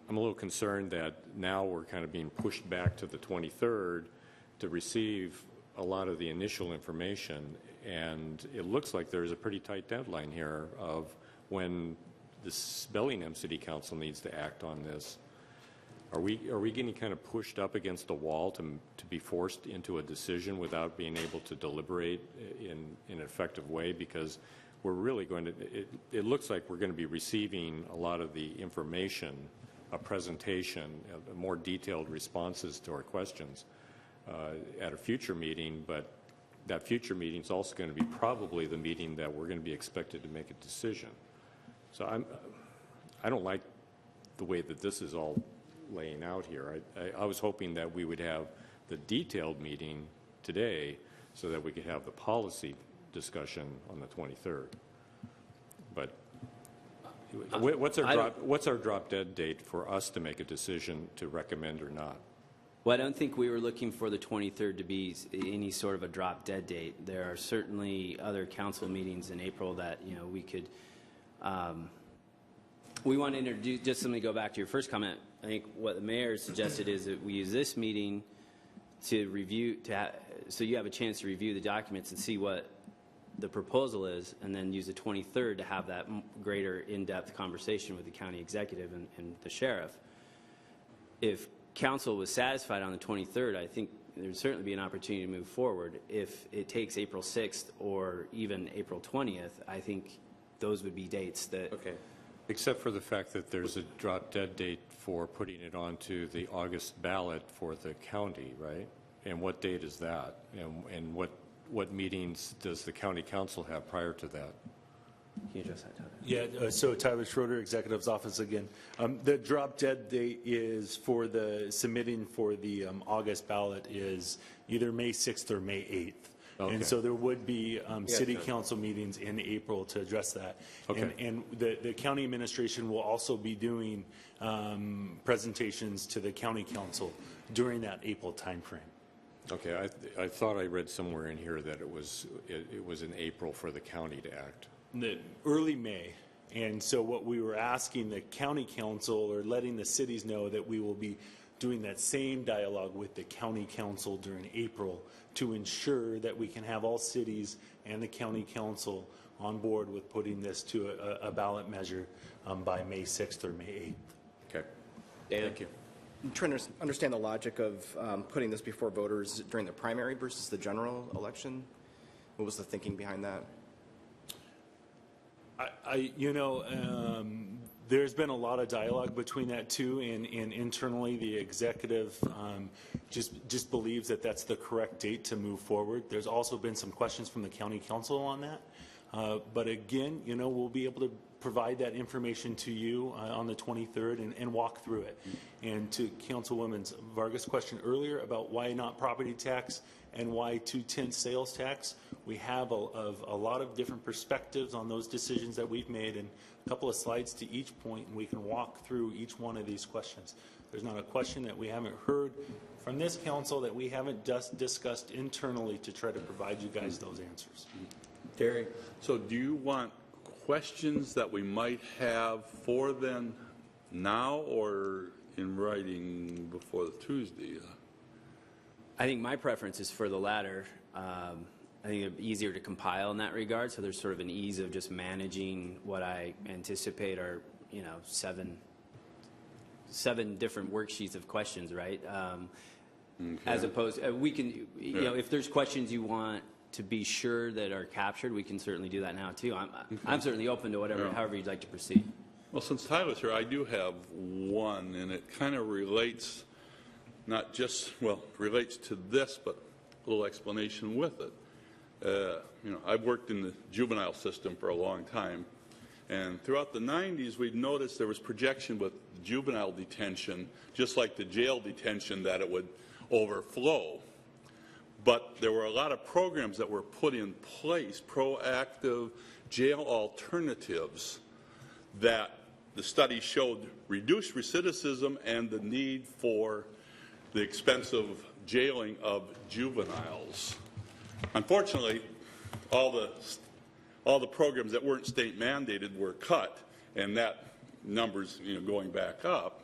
I'm a little concerned that now we're kind of being pushed back to the 23rd to receive a lot of the initial information, and it looks like there's a pretty tight deadline here of when the Bellingham City Council needs to act on this. Are we getting kind of pushed up against the wall to be forced into a decision without being able to deliberate in an effective way? Because we're really going to, it looks like we're going to be receiving a lot of the information, a presentation, more detailed responses to our questions at a future meeting, but that future meeting is also going to be probably the meeting that we're going to be expected to make a decision. So I don't like the way that this is all laying out here. I was hoping that we would have the detailed meeting today so that we could have the policy discussion on the 23rd. But What's our drop dead date for us to make a decision to recommend or not? Well, I don't think we were looking for the 23rd to be any sort of a drop dead date. There are certainly other council meetings in April that, we could, we want to introduce, just let me go back to your first comment. I think what the mayor suggested is that we use this meeting to review, so you have a chance to review the documents and see what the proposal is, and then use the 23rd to have that greater in-depth conversation with the county executive and the sheriff. If council was satisfied on the 23rd, I think there would certainly be an opportunity to move forward. If it takes April 6th or even April 20th, I think those would be dates that... Okay. Except for the fact that there's a drop dead date for putting it onto the August ballot for the county, right? And what date is that? And what meetings does the county council have prior to that? Can you address that, Tyler? Yeah, so Tyler Schroeder, Executive's Office again. The drop dead date is for the submitting for the August ballot is either May 6th or May 8th. Okay. And so there would be city council meetings in April to address that. Okay. And the county administration will also be doing presentations to the county council during that April timeframe. Okay, I thought I read somewhere in here that it was in April for the county to act. Early May. And so what we were asking the county council or letting the cities know that we will be doing that same dialogue with the county council during April to ensure that we can have all cities and the county council on board with putting this to a ballot measure by May 6th or May 8th. Okay. Thank you. I'm trying to understand the logic of putting this before voters during the primary versus the general election. What was the thinking behind that? There's been a lot of dialogue between that too, and internally the executive just believes that that's the correct date to move forward. There's also been some questions from the county council on that. But again, we'll be able to provide that information to you on the 23rd and walk through it. And to Councilwoman Vargas' question earlier about why not property tax and why 2/10 sales tax, we have a lot of different perspectives on those decisions that we've made, and a couple of slides to each point, and we can walk through each one of these questions. There's not a question that we haven't heard from this council that we haven't just discussed internally to try to provide you guys those answers. Terry? So do you want questions that we might have for them now or in writing before the Tuesday? I think my preference is for the latter. I think it'd be easier to compile in that regard, so there's sort of an ease of just managing what I anticipate are, 7 different worksheets of questions, right? Okay. As opposed, we can, if there's questions you want to be sure that are captured, we can certainly do that now too. I'm certainly open to whatever, however you'd like to proceed. Well, since Tyler's here, I do have one, and it kind of relates, not just, relates to this, but a little explanation with it. I've worked in the juvenile system for a long time, and throughout the 90s, we'd noticed there was projection with juvenile detention, just like the jail detention, that it would overflow. But there were a lot of programs that were put in place, proactive jail alternatives, that the study showed reduced recidivism and the need for the expensive jailing of juveniles. Unfortunately, all the programs that weren't state mandated were cut, and that number's going back up.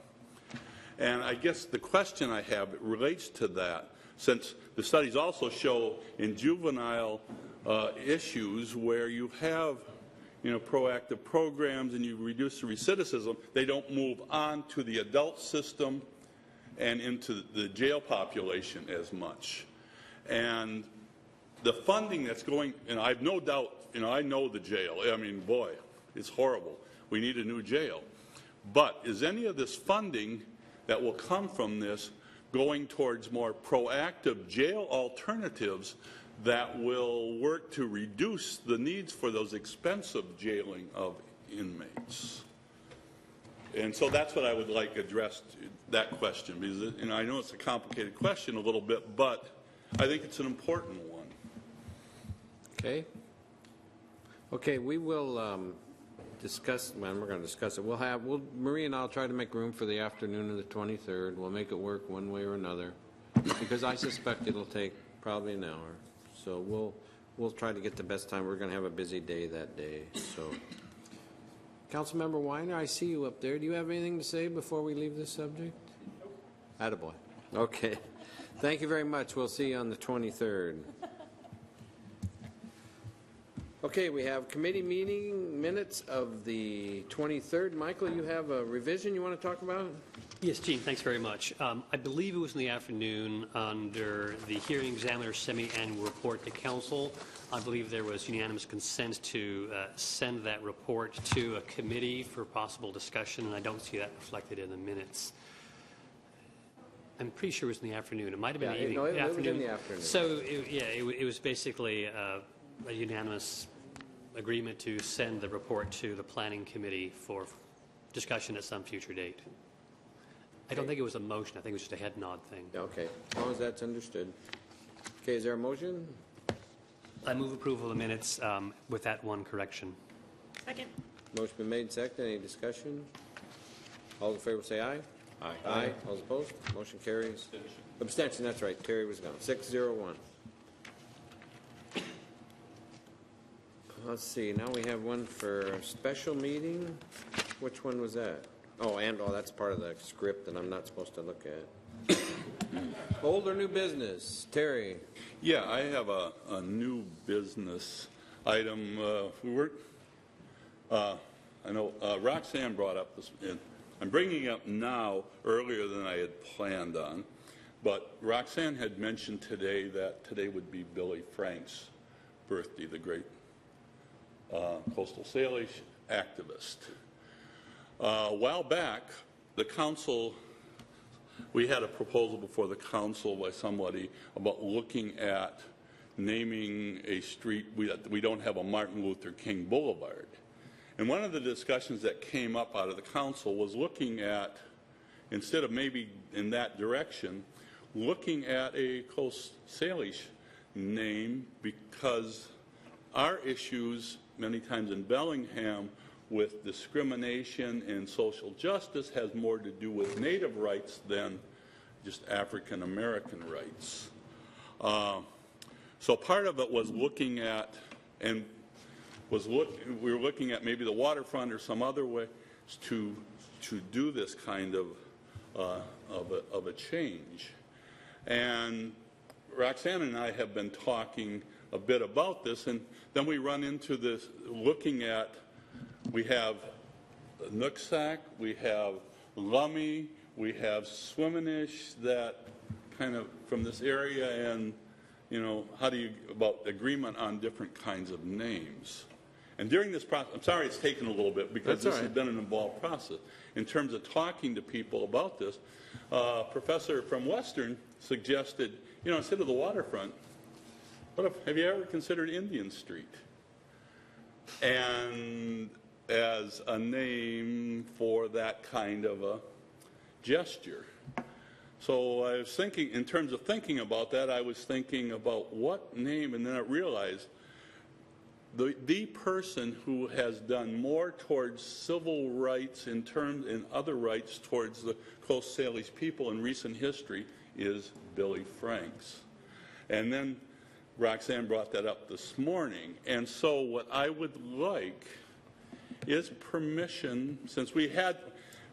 And I guess the question I have relates to that, since the studies also show in juvenile issues where you have proactive programs and you reduce the recidivism, they don't move on to the adult system and into the jail population as much. And the funding that's going, and I have no doubt, I know the jail. I mean, boy, it's horrible. We need a new jail. But is any of this funding that will come from this going towards more proactive jail alternatives that will work to reduce the needs for those expensive jailing of inmates? And so that's what I would like addressed, that question, because I know it's a complicated question a little bit, but I think it's an important one. Okay. Okay, we will discuss, well, we're going to discuss it. Marie and I'll try to make room for the afternoon of the 23rd. We'll make it work one way or another, because I suspect it'll take probably an hour. So we'll try to get the best time. We're going to have a busy day that day. So, Councilmember Weiner, I see you up there. Do you have anything to say before we leave this subject? Attaboy. Okay. Thank you very much. We'll see you on the 23rd. Okay, we have committee meeting minutes of the 23rd. Michael, you have a revision you want to talk about? Yes, Gene, thanks very much. I believe it was in the afternoon under the hearing examiner semi-annual report to council. I believe there was unanimous consent to send that report to a committee for possible discussion, and I don't see that reflected in the minutes. I'm pretty sure it was in the afternoon. It might have been the evening. No, it was in the afternoon. So, it was basically a unanimous agreement to send the report to the planning committee for discussion at some future date. I don't think it was a motion. I think it was just a head nod thing. Okay, as long as that's understood. Okay, is there a motion? I move approval of the minutes with that one correction. Second. Motion been made, second. Any discussion? All in favor say aye. Aye. Aye. All opposed? Motion carries. Abstention, that's right. Terry was gone. 601. Let's see, now we have one for a special meeting. Which one was that? Oh, that's part of the script that I'm not supposed to look at. Old or new business? Terry? Yeah, I have a new business item. I know Roxanne brought up this, and I'm bringing it up now earlier than I had planned on, but Roxanne had mentioned today that today would be Billy Frank's birthday, the great Coastal Salish activist. A while back, the council, we had a proposal before the council by somebody about looking at naming a street. We don't have a Martin Luther King Boulevard. And one of the discussions that came up out of the council was looking at, instead of maybe in that direction, looking at a Coast Salish name, because our issues many times in Bellingham with discrimination and social justice has more to do with Native rights than just African American rights. So part of it was looking at, and we were looking at maybe the waterfront or some other way to do this kind of a change. And Roxanne and I have been talking a bit about this, and then we run into this looking at, we have Nooksack, we have Lummi, we have Swimminish, that kind of from this area, and how do you, about agreement on different kinds of names. And during this process, I'm sorry it's taken a little bit because this has been an involved process. In terms of talking to people about this, a professor from Western suggested, instead of the waterfront, have you ever considered Indian Street? And as a name for that kind of a gesture. So I was thinking, in terms of thinking about that, I was thinking about what name, and then I realized the person who has done more towards civil rights and other rights towards the Coast Salish people in recent history is Billy Franks. And then Roxanne brought that up this morning. And so what I would like is permission, since we have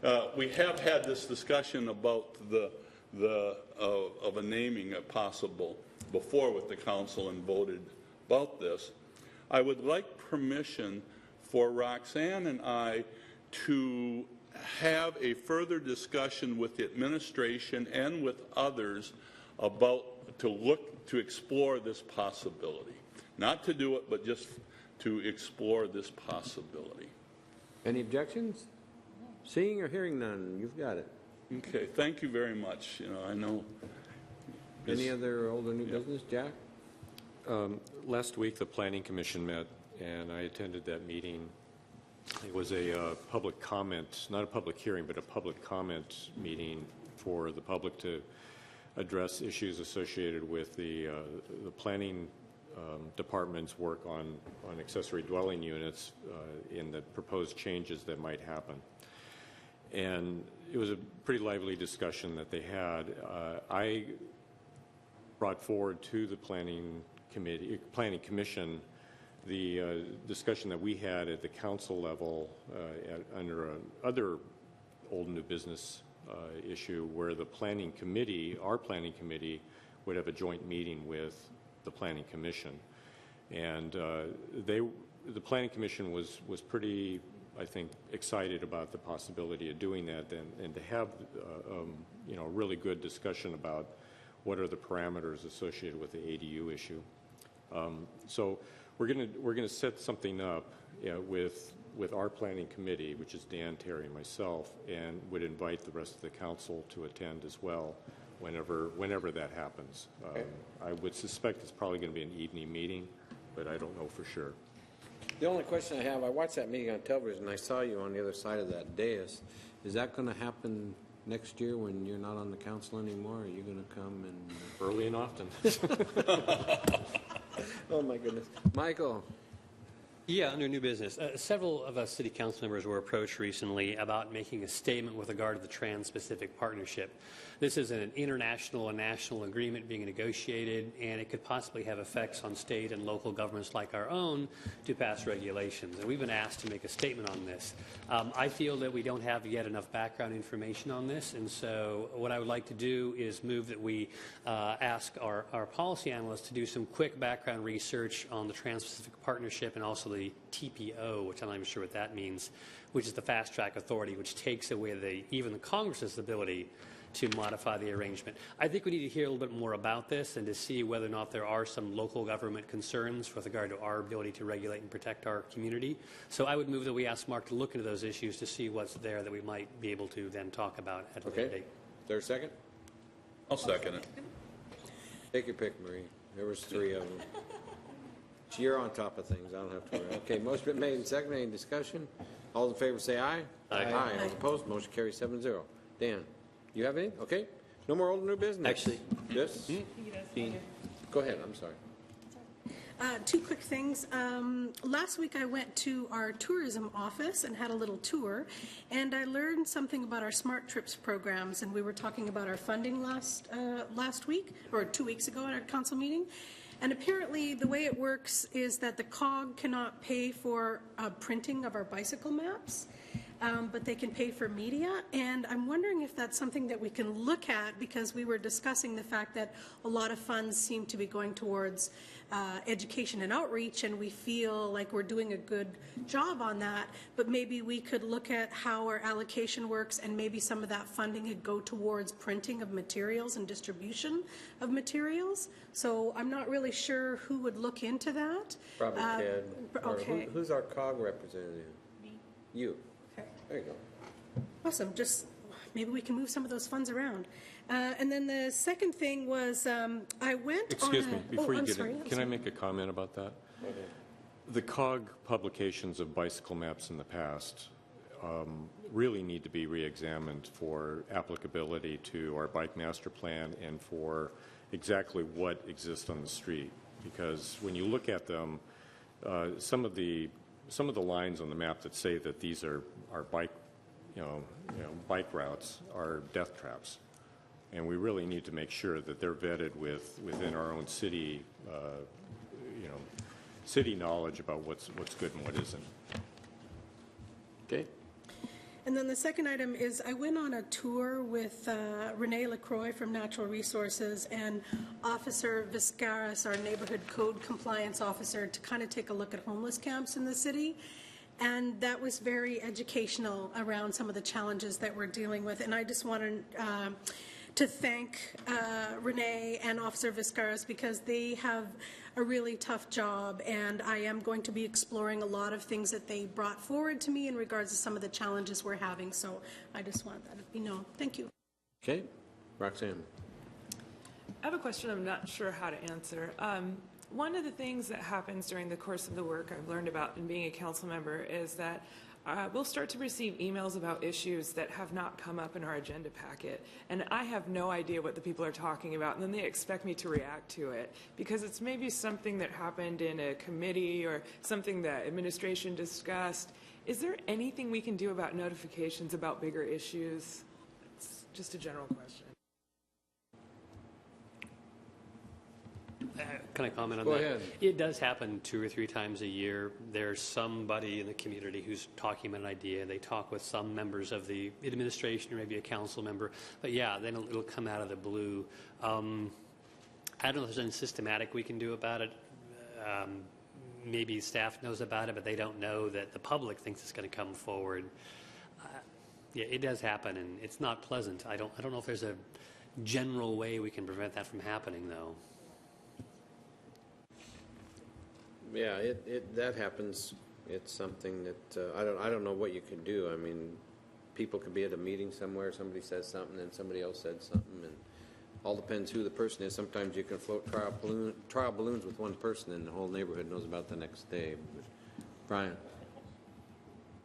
had this discussion about of a naming possible before with the council and voted about this, I would like permission for Roxanne and I to have a further discussion with the administration and with others about to explore this possibility. Not to do it, but just to explore this possibility. Any objections? Seeing or hearing none, you've got it. Okay, thank you very much. I know. Any other old or new business, Jack? Last week, the Planning Commission met, and I attended that meeting. It was a public comment, not a public hearing, but a public comment meeting for the public to address issues associated with the planning department's work on accessory dwelling units in the proposed changes that might happen. And it was a pretty lively discussion that they had. I brought forward to the Planning Commission the discussion that we had at the council level under other old and new business issue, where the Planning Committee, our Planning Committee, would have a joint meeting with the Planning Commission. And the Planning Commission was pretty, I think, excited about the possibility of doing that, and to have you know, a really good discussion about what are the parameters associated with the ADU issue. So we're gonna set something up with our planning committee, which is Dan, Terry, and myself, and would invite the rest of the council to attend as well whenever that happens. I would suspect it's probably going to be an evening meeting, but I don't know for sure. The only question I have, I watched that meeting on television, I saw you on the other side of that dais. Is that going to happen next year when you're not on the council anymore? Are you going to come and... Early and often. Oh, my goodness. Michael. Yeah, under new business. Several of us city council members were approached recently about making a statement with regard to the Trans-Pacific Partnership. This is an international and national agreement being negotiated, and it could possibly have effects on state and local governments like our own to pass regulations. And we've been asked to make a statement on this. I feel that we don't have yet enough background information on this, and so what I would like to do is move that we ask our policy analysts to do some quick background research on the Trans-Pacific Partnership and also the TPO, which I'm not even sure what that means, which is the fast track authority, which takes away even the Congress's ability to modify the arrangement. I think we need to hear a little bit more about this and to see whether or not there are some local government concerns with regard to our ability to regulate and protect our community. So I would move that we ask Mark to look into those issues to see what's there that we might be able to then talk about at a later date. Is there a second? I'll second it. Take your pick, Marie. There was 3 of them. You're on top of things. I don't have to worry. Okay, motion been made and seconded. Any discussion? All in favor say aye. Aye. All opposed? Motion carries 7-0. Dan, you have anything? Okay. No more old and new business. Actually, Yes? Dean. Go ahead. I'm sorry. 2 quick things. Last week I went to our tourism office and had a little tour, and I learned something about our Smart Trips programs, and we were talking about our funding last week, or 2 weeks ago at our council meeting. And apparently the way it works is that the COG cannot pay for printing of our bicycle maps, but they can pay for media. And I'm wondering if that's something that we can look at, because we were discussing the fact that a lot of funds seem to be going towards education and outreach, and we feel like we're doing a good job on that, but maybe we could look at how our allocation works, and maybe some of that funding could go towards printing of materials and distribution of materials. So I'm not really sure who would look into that. Probably Ted. Okay. Who's our COG representative? Me. You. Okay. There you go. Awesome. Just maybe we can move some of those funds around. And then the second thing was I went Excuse me, before you I'm get sorry, in, I'm can I sorry. make a comment about that? The COG publications of bicycle maps in the past really need to be re-examined for applicability to our bike master plan and for exactly what exists on the street. Because when you look at them, some of the lines on the map that say that these are bike, bike routes are death traps. And we really need to make sure that they're vetted within our own city, city knowledge about what's good and what isn't. Okay. And then the second item is I went on a tour with Renee LaCroix from Natural Resources and Officer Viscaras, our neighborhood code compliance officer, to kind of take a look at homeless camps in the city. And that was very educational around some of the challenges that we're dealing with. And I just wanted to thank Renee and Officer Viscaras, because they have a really tough job, and I am going to be exploring a lot of things that they brought forward to me in regards to some of the challenges we're having. So I just want that to be known. Thank you. Okay. Roxanne. I have a question I'm not sure how to answer. One of the things that happens during the course of the work I've learned about in being a council member is that we'll start to receive emails about issues that have not come up in our agenda packet. And I have no idea what the people are talking about, and then they expect me to react to it because it's maybe something that happened in a committee or something that administration discussed. Is there anything we can do about notifications about bigger issues? It's just a general question. Can I comment on Go that? ahead. It does happen 2 or 3 times a year. There's somebody in the community who's talking about an idea. They talk with some members of the administration or maybe a council member. But yeah, then it'll come out of the blue. I don't know if there's anything systematic we can do about it. Maybe staff knows about it, but they don't know that the public thinks it's going to come forward. Yeah, it does happen, and it's not pleasant. I don't know if there's a general way we can prevent that from happening, though. Yeah, that happens. It's something that I don't know what you can do. I mean, people could be at a meeting somewhere, somebody says something, and somebody else said something, and all depends who the person is. Sometimes you can float trial balloons with one person, and the whole neighborhood knows about the next day. Brian,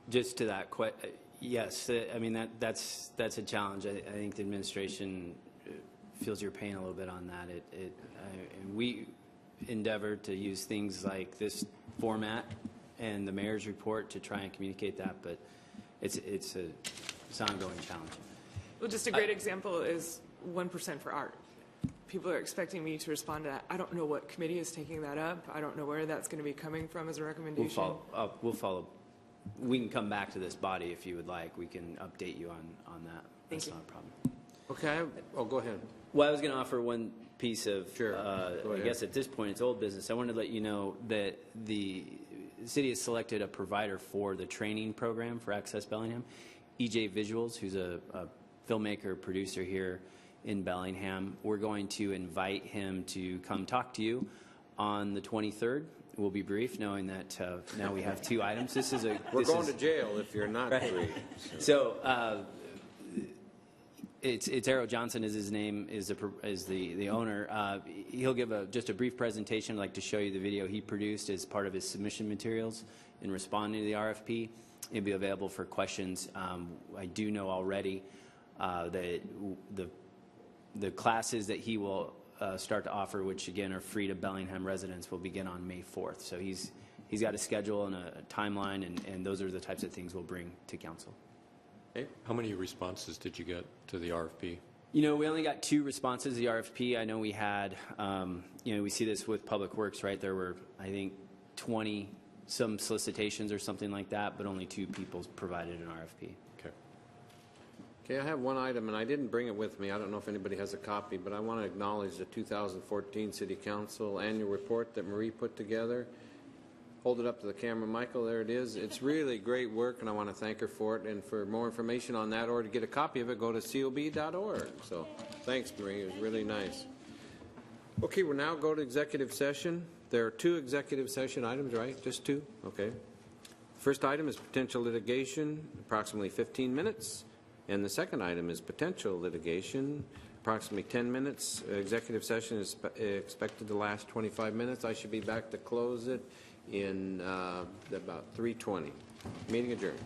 Just to that, yes, I mean that's a challenge. I think the administration feels your pain a little bit on that. And we endeavor to use things like this format and the mayor's report to try and communicate that, but it's an ongoing challenge. Well, just a great example is 1% for art. People are expecting me to respond to that. I don't know what committee is taking that up. I don't know where that's going to be coming from as a recommendation. We'll follow. We can come back to this body if you would like. We can update you on that. That's not a problem. okay. Go ahead. Well, I was going to offer one piece of, Sure. I guess at this point it's old business. I wanted to let you know that the city has selected a provider for the training program for Access Bellingham, EJ Visuals, who's a filmmaker, producer here in Bellingham. We're going to invite him to come talk to you on the 23rd. We'll be brief, knowing that now we have 2 items. We're going to jail if you're not free. So it's Arrow Johnson is his name, is the owner. He'll give just a brief presentation. I'd like to show you the video he produced as part of his submission materials in responding to the RFP. It'll be available for questions. I do know already that the classes that he will start to offer, which again are free to Bellingham residents, will begin on May 4th. So he's got a schedule and a timeline, and those are the types of things we'll bring to council. Okay. How many responses did you get to the RFP? You know, we only got 2 responses to the RFP. I know we had, we see this with Public Works, right? There were, I think, 20 some solicitations or something like that, but only 2 people provided an RFP. Okay, I have one item, and I didn't bring it with me. I don't know if anybody has a copy, but I want to acknowledge the 2014 City Council annual report that Marie put together. Hold it up to the camera, Michael. There it is. It's really great work, and I want to thank her for it. And for more information on that or to get a copy of it, go to cob.org. So thanks, Marie. It was really nice. Okay, we'll now go to executive session. There are 2 executive session items, right? Just 2? Okay. First item is potential litigation, approximately 15 minutes. And the second item is potential litigation, approximately 10 minutes. Executive session is expected to last 25 minutes. I should be back to close it in about 3:20. Meeting adjourned.